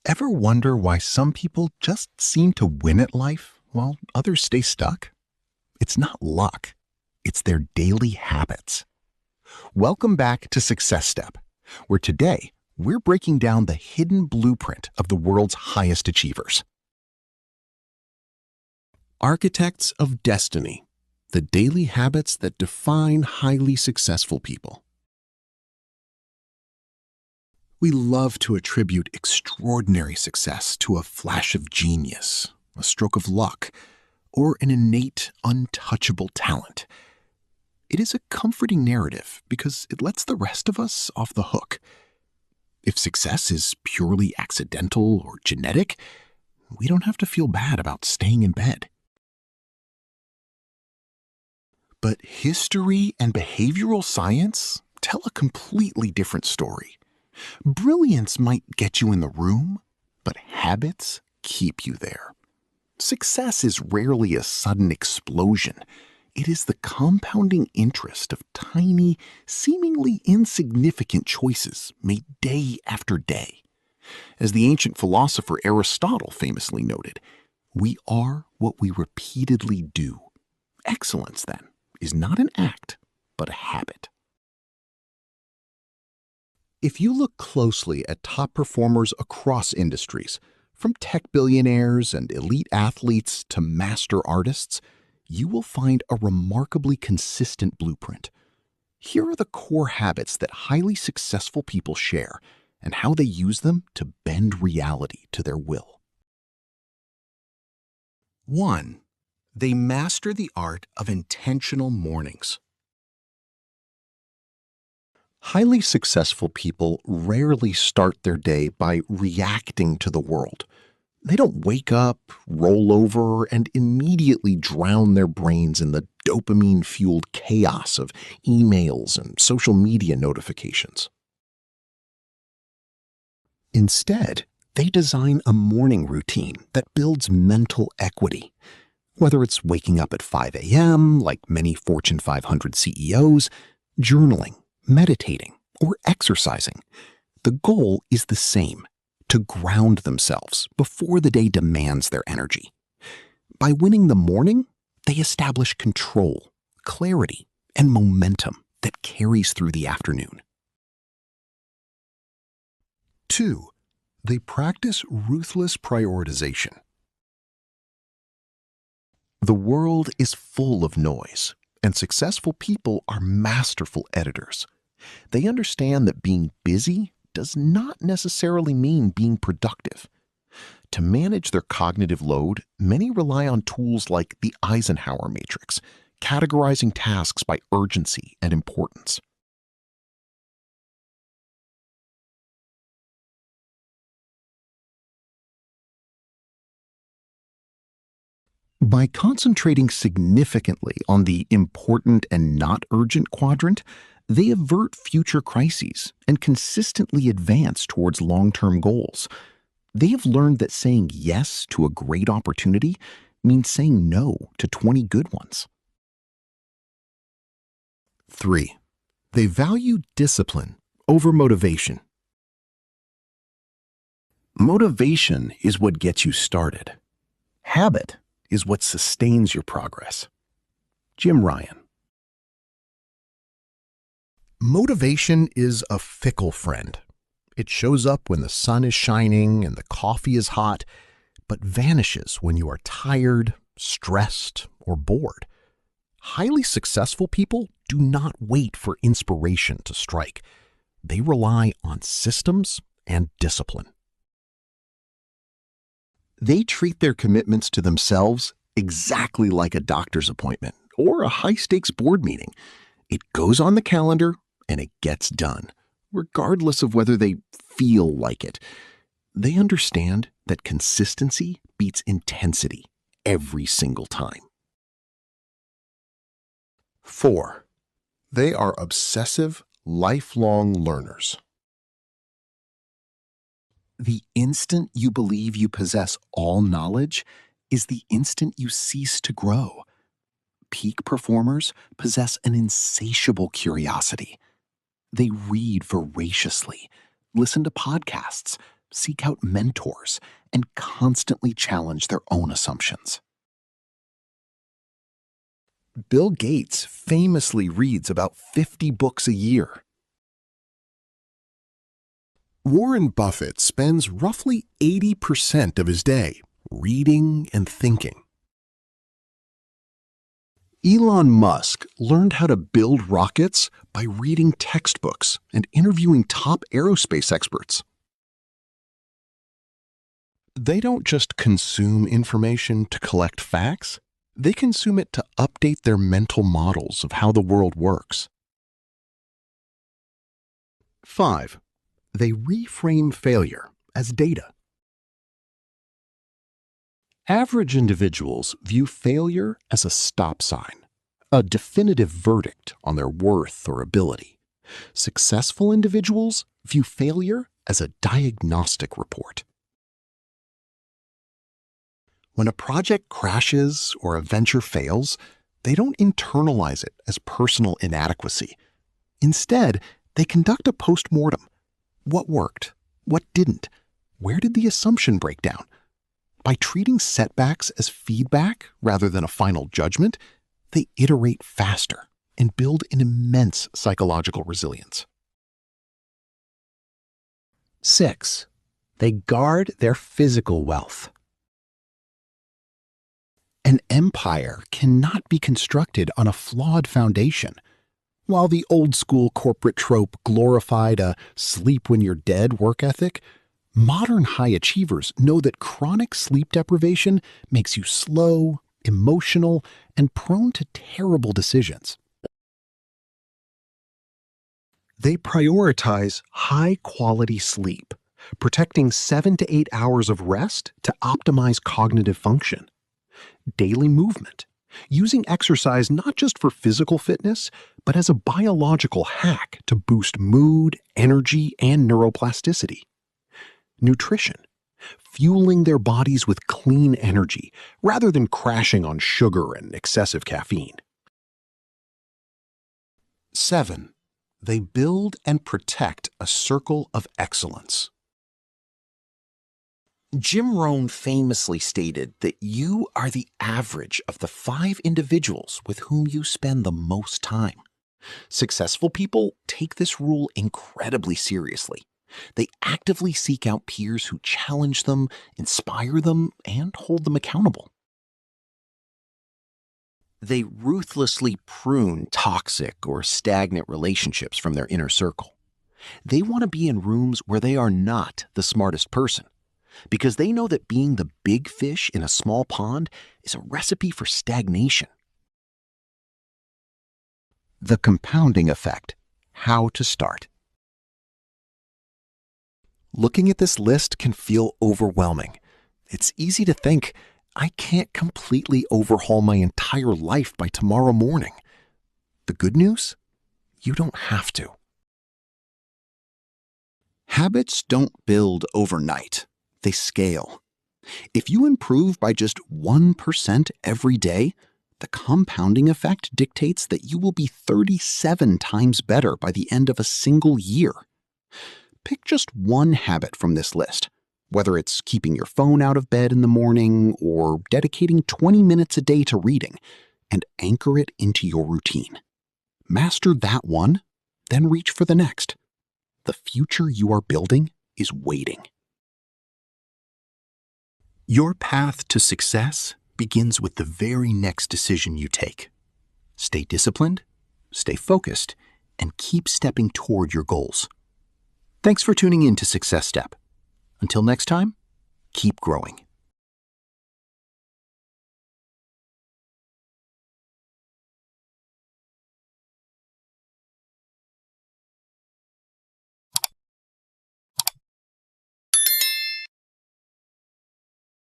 Ever wonder why some people just seem to win at life while others stay stuck? It's not luck, it's their daily habits. Welcome back to Success Step, where today we're breaking down the hidden blueprint of the world's highest achievers. Architects of Destiny, the daily habits that define highly successful people. We love to attribute extraordinary success to a flash of genius, a stroke of luck, or an innate, untouchable talent. It is a comforting narrative because it lets the rest of us off the hook. If success is purely accidental or genetic, we don't have to feel bad about staying in bed. But history and behavioral science tell a completely different story. Brilliance might get you in the room, but habits keep you there. Success is rarely a sudden explosion. It is the compounding interest of tiny, seemingly insignificant choices made day after day. As the ancient philosopher Aristotle famously noted, we are what we repeatedly do. Excellence, then, is not an act, but a habit. If you look closely at top performers across industries, from tech billionaires and elite athletes to master artists, you will find a remarkably consistent blueprint. Here are the core habits that highly successful people share and how they use them to bend reality to their will. 1. They master the art of intentional mornings. Highly successful people rarely start their day by reacting to the world. They don't wake up, roll over, and immediately drown their brains in the dopamine-fueled chaos of emails and social media notifications. Instead, they design a morning routine that builds mental equity. Whether it's waking up at 5 a.m., like many Fortune 500 CEOs, journaling, meditating, or exercising, the goal is the same: to ground themselves before the day demands their energy. By winning the morning, they establish control, clarity, and momentum that carries through the afternoon. 2. They practice ruthless prioritization. The world is full of noise, and successful people are masterful editors. They understand that being busy does not necessarily mean being productive. To manage their cognitive load, many rely on tools like the Eisenhower matrix, categorizing tasks by urgency and importance. By concentrating significantly on the important and not urgent quadrant, they avert future crises and consistently advance towards long-term goals. They have learned that saying yes to a great opportunity means saying no to 20 good ones. 3. They value discipline over motivation. Motivation is what gets you started. Habit is what sustains your progress. Jim Ryan. Motivation is a fickle friend. It shows up when the sun is shining and the coffee is hot, but vanishes when you are tired, stressed, or bored. Highly successful people do not wait for inspiration to strike. They rely on systems and discipline. They treat their commitments to themselves exactly like a doctor's appointment or a high-stakes board meeting. It goes on the calendar and it gets done, regardless of whether they feel like it. They understand that consistency beats intensity every single time. 4. They are obsessive, lifelong learners. The instant you believe you possess all knowledge is the instant you cease to grow. Peak performers possess an insatiable curiosity. They read voraciously, listen to podcasts, seek out mentors, and constantly challenge their own assumptions. Bill Gates famously reads about 50 books a year. Warren Buffett spends roughly 80% of his day reading and thinking. Elon Musk learned how to build rockets by reading textbooks and interviewing top aerospace experts. They don't just consume information to collect facts, they consume it to update their mental models of how the world works. 5. They reframe failure as data. Average individuals view failure as a stop sign, a definitive verdict on their worth or ability. Successful individuals view failure as a diagnostic report. When a project crashes or a venture fails, they don't internalize it as personal inadequacy. Instead, they conduct a postmortem. What worked? What didn't? Where did the assumption break down? By treating setbacks as feedback rather than a final judgment, they iterate faster and build an immense psychological resilience. 6. They guard their physical wealth. An empire cannot be constructed on a flawed foundation. While the old-school corporate trope glorified a sleep-when-you're-dead work ethic, modern high achievers know that chronic sleep deprivation makes you slow, emotional, and prone to terrible decisions. They prioritize high-quality sleep, protecting 7 to 8 hours of rest to optimize cognitive function. Daily movement, using exercise not just for physical fitness, but as a biological hack to boost mood, energy, and neuroplasticity. Nutrition, fueling their bodies with clean energy rather than crashing on sugar and excessive caffeine. 7. They build and protect a circle of excellence. Jim Rohn famously stated that you are the average of the 5 individuals with whom you spend the most time. Successful people take this rule incredibly seriously. They actively seek out peers who challenge them, inspire them, and hold them accountable. They ruthlessly prune toxic or stagnant relationships from their inner circle. They want to be in rooms where they are not the smartest person, because they know that being the big fish in a small pond is a recipe for stagnation. The compounding effect. How to start. Looking at this list can feel overwhelming. It's easy to think, I can't completely overhaul my entire life by tomorrow morning. The good news? You don't have to. Habits don't build overnight. They scale. If you improve by just 1% every day, the compounding effect dictates that you will be 37 times better by the end of a single year. Pick just one habit from this list, whether it's keeping your phone out of bed in the morning or dedicating 20 minutes a day to reading, and anchor it into your routine. Master that one, then reach for the next. The future you are building is waiting. Your path to success begins with the very next decision you take. Stay disciplined, stay focused, and keep stepping toward your goals. Thanks for tuning in to Success Step. Until next time, keep growing.